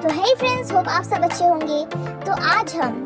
तो हे friends, hope आप सब अच्छे होंगे। तो आज हम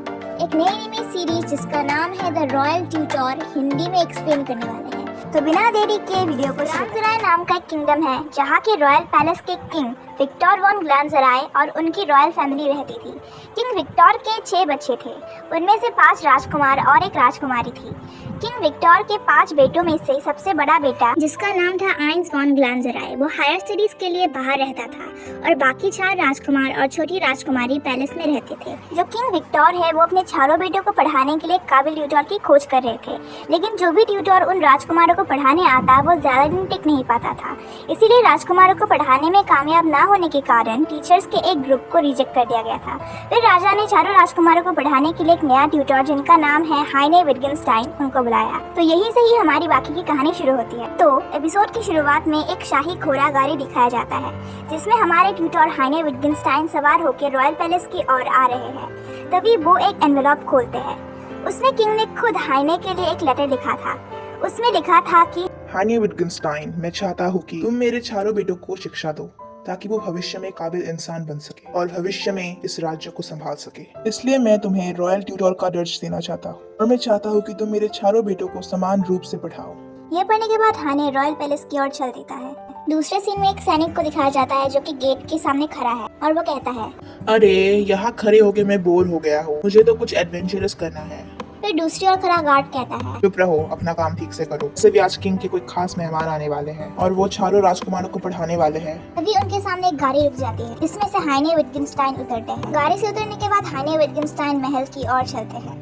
एक नई एनीमे सीरीज जिसका नाम है द रॉयल ट्यूटर हिंदी में एक्सप्लेन करने वाले हैं। तो बिना देरी के वीडियो को ग्लानज़राए नाम का एक किंगडम है जहाँ के रॉयल पैलेस के किंग विक्टर वॉन ग्लानज़राए और उनकी रॉयल फैमिली रहती थी। किंग विक्टर के 6 बच्चे थे, उनमें से 5 राजकुमार और एक राजकुमारी थी। किंग विक्टर के 5 बेटों में से सबसे बड़ा बेटा, जिसका नाम था आइंस वॉन ग्लानज़राए, वो हायर स्टडीज के लिए बाहर रहता था और बाकी 4 राजकुमार और छोटी राजकुमारी पैलेस में रहते थे। जो किंग विक्टर है वो अपने चारों बेटों को पढ़ाने के लिए काबिल ट्यूटर की खोज कर रहे थे, लेकिन जो भी ट्यूटर उन राजकुमारों को पढ़ाने आता वो ज्यादा दिन टिक नहीं पाता था। इसीलिए राजकुमारों को पढ़ाने में कामयाब ना होने के कारण टीचर्स के एक ग्रुप को रिजेक्ट कर दिया गया था। फिर राजा ने चारों राजकुमारों को पढ़ाने के लिए एक नया ट्यूटर, जिनका नाम है हाइने विटगेनस्टाइन, उनको बुलाया। तो यहीं से ही हमारी बाकी की कहानी शुरू होती है। तो एपिसोड की शुरुआत में एक शाही घोड़ा गाड़ी दिखाया जाता है जिसमें हमारे ट्यूटर हाइने विटगेनस्टाइन सवार होकर रॉयल पैलेस की ओर आ रहे हैं। तभी वो एक एनवेलप खोलते हैं। उसमें किंग ने खुद हाइने के लिए एक लेटर लिखा था। उसमें लिखा था कि हाइने विटगेनस्टाइन, मैं चाहता हूँ कि तुम मेरे चारों बेटों को शिक्षा दो ताकि वो भविष्य में काबिल इंसान बन सके और भविष्य में इस राज्य को संभाल सके। इसलिए मैं तुम्हें रॉयल ट्यूटर का दर्ज देना चाहता हूँ और मैं चाहता हूँ कि तुम मेरे चारों बेटों को समान रूप से पढ़ाओ। ये पढ़ने के बाद हाने रॉयल पैलेस की ओर चल देता है। दूसरे सीन में एक सैनिक को दिखाया जाता है जो कि गेट के सामने खड़ा है और वो कहता है, अरे यहाँ खड़े होके मैं बोर हो गया हूँ, मुझे तो कुछ एडवेंचरस करना है। फिर दूसरी ओर खड़ा गार्ड कहता है, चुप रहो, अपना काम ठीक से करो। वैसे भी आज किंग के कोई खास मेहमान आने वाले हैं और वो चारों राजकुमारों को पढ़ाने वाले हैं। तभी उनके सामने एक गाड़ी रुक जाती है जिसमें से हाइने विटगेनस्टाइन उतरते हैं। गाड़ी से उतरने के बाद हाइने विटगेनस्टाइन महल की ओर चलते हैं।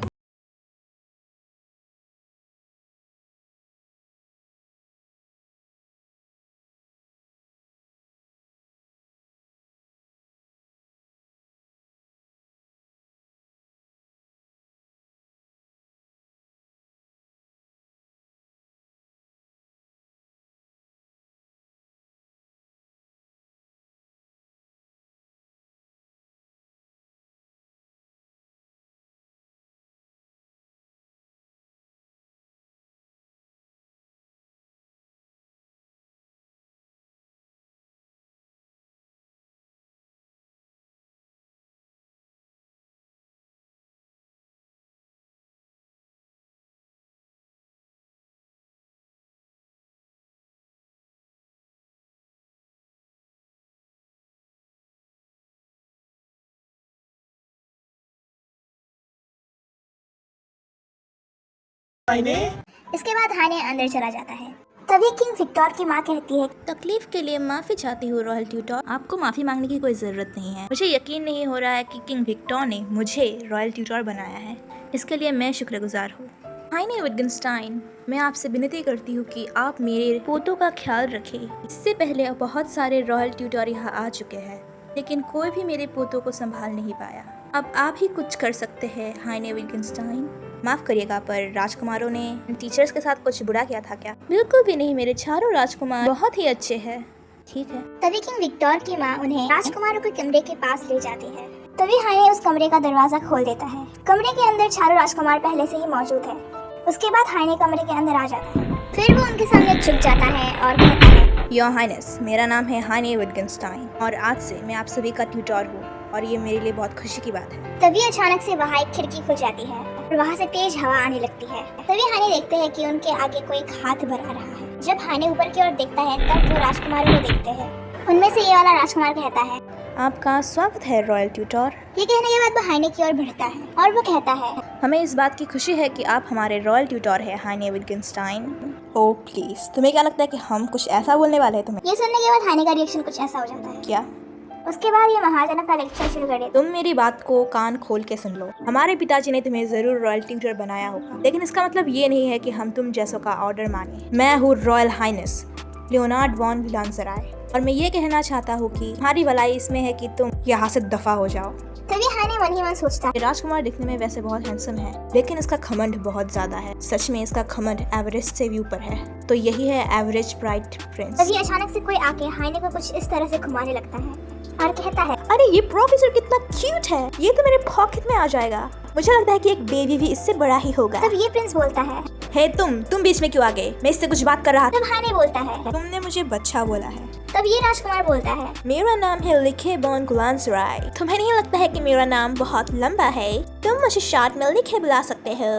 हाइने, इसके बाद हाइने अंदर चला जाता है। तभी किंग विक्टर की माँ कहती है, तकलीफ के लिए माफ़ी चाहती हूँ रॉयल ट्यूटर, आपको माफ़ी मांगने की कोई ज़रूरत नहीं है। मुझे यकीन नहीं हो रहा है कि किंग विक्टर ने मुझे रॉयल ट्यूटर बनाया है, इसके लिए मैं शुक्रगुजार हूँ। हाइने विटगेनस्टाइन, मैं आपसे विनती करती हूँ कि आप मेरे पोतों का ख्याल रखें। इससे पहले बहुत सारे रॉयल ट्यूटर यहाँ आ चुके हैं, लेकिन कोई भी मेरे पोतों को संभाल नहीं पाया। अब आप ही कुछ कर सकते हैं हाइने विटगेनस्टाइन। माफ़ करिएगा, पर राजकुमारों ने टीचर्स के साथ कुछ बुरा किया था क्या? बिल्कुल भी नहीं, मेरे चारों राजकुमार बहुत ही अच्छे हैं। ठीक है। तभी किंग विक्टर की माँ उन्हें राजकुमारों के कमरे के पास ले जाती है। तभी हाइने उस कमरे का दरवाजा खोल देता है। कमरे के अंदर चारों राजकुमार पहले से ही मौजूद है। उसके बाद हाइने कमरे के अंदर आ जाता है। फिर वो उनके सामने झुक जाता है और कहता है, योर हाइनेस, मेरा नाम है हाइने विटगेनस्टाइन और आज से मैं आप सभी का ट्यूटर हूँ और ये मेरे लिए बहुत खुशी की बात है। तभी अचानक से वहाँ एक खिड़की खुल जाती है और वहाँ से तेज हवा आने लगती है। तभी हाइने देखते हैं कि उनके आगे कोई एक हाथ बढ़ा रहा है। जब हाइने ऊपर की ओर देखता है तब वो राजकुमारों को देखते हैं। उनमें से ये वाला राजकुमार कहता है, आपका स्वागत है रॉयल ट्यूटर। ये कहने के बाद वो हाइने की ओर बढ़ता है और वो कहता है, हमें इस बात की खुशी है कि आप हमारे रॉयल ट्यूटर हैं हाइने विटगेनस्टाइन। ओह प्लीज, तुम्हें क्या लगता है कि हम कुछ ऐसा बोलने वाले हैं तुम्हें? ये सुनने के बाद हाइने का रिएक्शन कुछ ऐसा हो जाता है। क्या? उसके बाद ये महाजनक का लेक्चर शुरू कर देता तुम मेरी बात को कान खोल के सुन लो। हमारे पिताजी ने तुम्हें जरूर रॉयल ट्यूटर बनाया होगा, लेकिन इसका मतलब ये नहीं है कि हम तुम जैसों का ऑर्डर माने। मैं हूँ रॉयल हाइनेस लियोनार्ड वॉन ग्लानज़राए और मैं ये कहना चाहता हूँ कि हमारी भलाई इसमें है कि तुम यहाँ से दफा हो जाओ। तभी हाइने मन ही मन सोचता है, राजकुमार दिखने में वैसे बहुत हैंडसम है, लेकिन इसका घमंड बहुत ज्यादा है। सच में इसका घमंड एवरेस्ट से भी ऊपर है। तो यही है एवरेज ब्राइट प्रिंस। तभी अचानक से कोई आके हाइने को कुछ इस तरह से घुमाने लगता है और कहता है, अरे ये प्रोफेसर कितना क्यूट है, ये तो मेरे पॉकेट में आ जाएगा। मुझे लगता है कि एक बेबी भी इससे बड़ा ही होगा। तब ये प्रिंस बोलता है। हे तुम बीच में क्यों आ गए? मैं इससे कुछ बात कर रहा था। तब हाने बोलता है। तुमने मुझे बच्चा बोला है। तब ये राजकुमार बोलता है। मेरा नाम है लिखे बोन गुलांसराय। तुम्हें नहीं लगता है कि मेरा नाम बहुत लंबा है? तुम मुझे शॉर्ट में लिखे बुला सकते हो।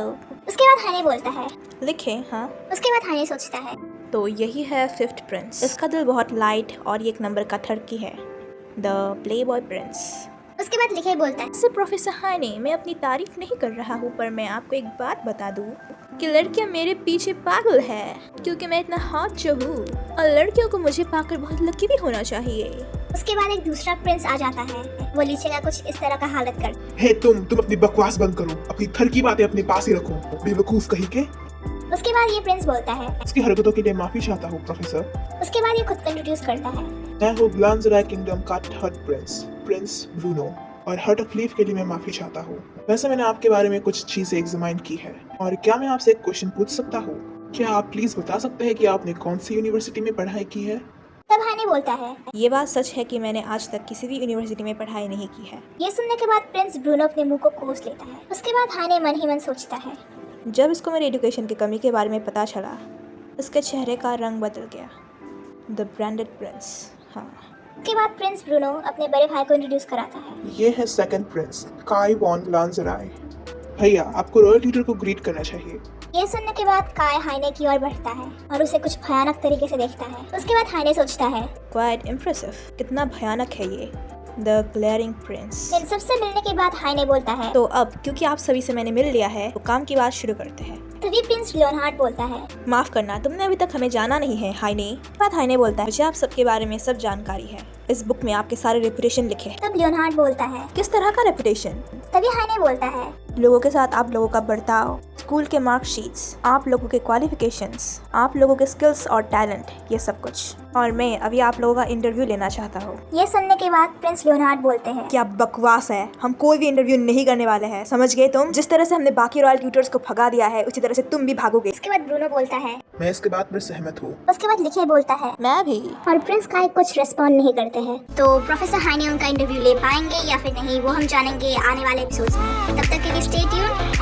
उसके बाद हाने बोलता है। लिखे, हाँ। उसके बाद हाने सोचता है। तो यही है 5th प्रिंस। इसका दिल बहुत लाइट और ये 1 नंबर का ठरकी है, द प्लेबॉय प्रिंस। उसके बाद लिखे बोलता है। इससे प्रोफेसर हाने, मैं अपनी तारीफ नहीं कर रहा हूँ, पर मैं आपको एक बात बता दूँ कि लड़कियाँ मेरे पीछे पागल है, क्योंकि मैं इतना हॉट जो हूँ, और लड़कियों को मुझे पाकर बहुत लकी भी होना चाहिए। उसके बाद एक दूसरा प्रिंस आ जाता है। वो लीचे का कुछ इस तरह का हालत कर। हे तुम अपनी बकवास बंद करो, अपनी थर की बातें अपने पास ही रखो, बेवकूफ कहीं के। उसके बाद ये प्रिंस बोलता है। इसकी हरकतों के लिए माफी चाहता हूँ प्रोफेसर। उसके बाद ये खुद को इंट्रोड्यूस करता है। मैं हूँ ग्लांसराय किंगडम का 3rd प्रिंस, प्रिंस ब्रूनो, और हर तकलीफ के लिए मैं माफी चाहता हूँ। वैसे मैंने आपके बारे में कुछ चीजें एग्जामाइन की है, और क्या मैं आपसे एक क्वेश्चन पूछ सकता हूँ? क्या आप प्लीज बता सकते हैं कि आपने कौन सी यूनिवर्सिटी में पढ़ाई की है? तब हाने बोलता है। ये बात सच है कि मैंने आज तक किसी भी यूनिवर्सिटी में पढ़ाई नहीं की है। ये सुनने के बाद प्रिंस ब्रूनो अपने मुंह को कोस लेता है। उसके बाद हाने मन ही मन सोचता है। जब इसको मेरी एजुकेशन की कमी के बारे में पता चला, इसके चेहरे का रंग बदल गया। द ब्रांडेड प्रिंस, हाँ। उसके बाद प्रिंस ब्रूनो अपने बड़े भाई को इंट्रोड्यूस कराता है। ये है 2nd प्रिंस, काय वॉन ग्लांसराय। भैया, आपको रॉयल ट्यूटर को ग्रीट करना चाहिए। ये सुनने के बाद काय हाने की ओर बढ़ता है और उसे कुछ भयानक तरीके से देखता है। उसके बाद हाने सोचता है। क्वाइट इम्प्रेसिव, कितना भयानक है ये, द ग्लेयरिंग प्रिंस। इन सबसे मिलने के बाद हाने बोलता है। तो अब क्योंकि आप सभी से मैंने मिल लिया है, तो काम की बात शुरू करते हैं। तभी प्रिंस लियोनहार्ड बोलता है। माफ करना, तुमने अभी तक हमें जाना नहीं है हाइने। बात हाइने बोलता है, मुझे आप सबके बारे में सब जानकारी है। इस बुक में आपके सारे रेपुटेशन लिखे हैं। तब लियोनहार्ड बोलता है। किस तरह का रेपुटेशन? तभी हाने बोलता है। लोगों के साथ आप लोगों का बर्ताव, स्कूल के मार्कशीट्स, आप लोगों के क्वालिफिकेशंस, आप लोगों के स्किल्स और टैलेंट, ये सब कुछ। और मैं अभी आप लोगों का इंटरव्यू लेना चाहता हूँ। ये सुनने के बाद प्रिंस लियोनहार्ड बोलते हैं। क्या बकवास है, हम कोई भी इंटरव्यू नहीं करने वाले हैं, समझ गए तुम? जिस तरह से हमने बाकी रॉयल ट्यूटर्स को भगा दिया है, उसी तरह से तुम भी भागोगे। उसके बाद ब्रूनो बोलता है। मैं इसके बात पर सहमत हूँ। उसके बाद लिखे बोलता है। मैं भी। और प्रिंस काय कुछ रिस्पॉन्ड नहीं करते हैं। तो प्रोफेसर हाने उनका इंटरव्यू ले पाएंगे या फिर नहीं, वो हम जानेंगे आने वाले एपिसोड्स में। तब तक के लिए स्टे ट्यून्ड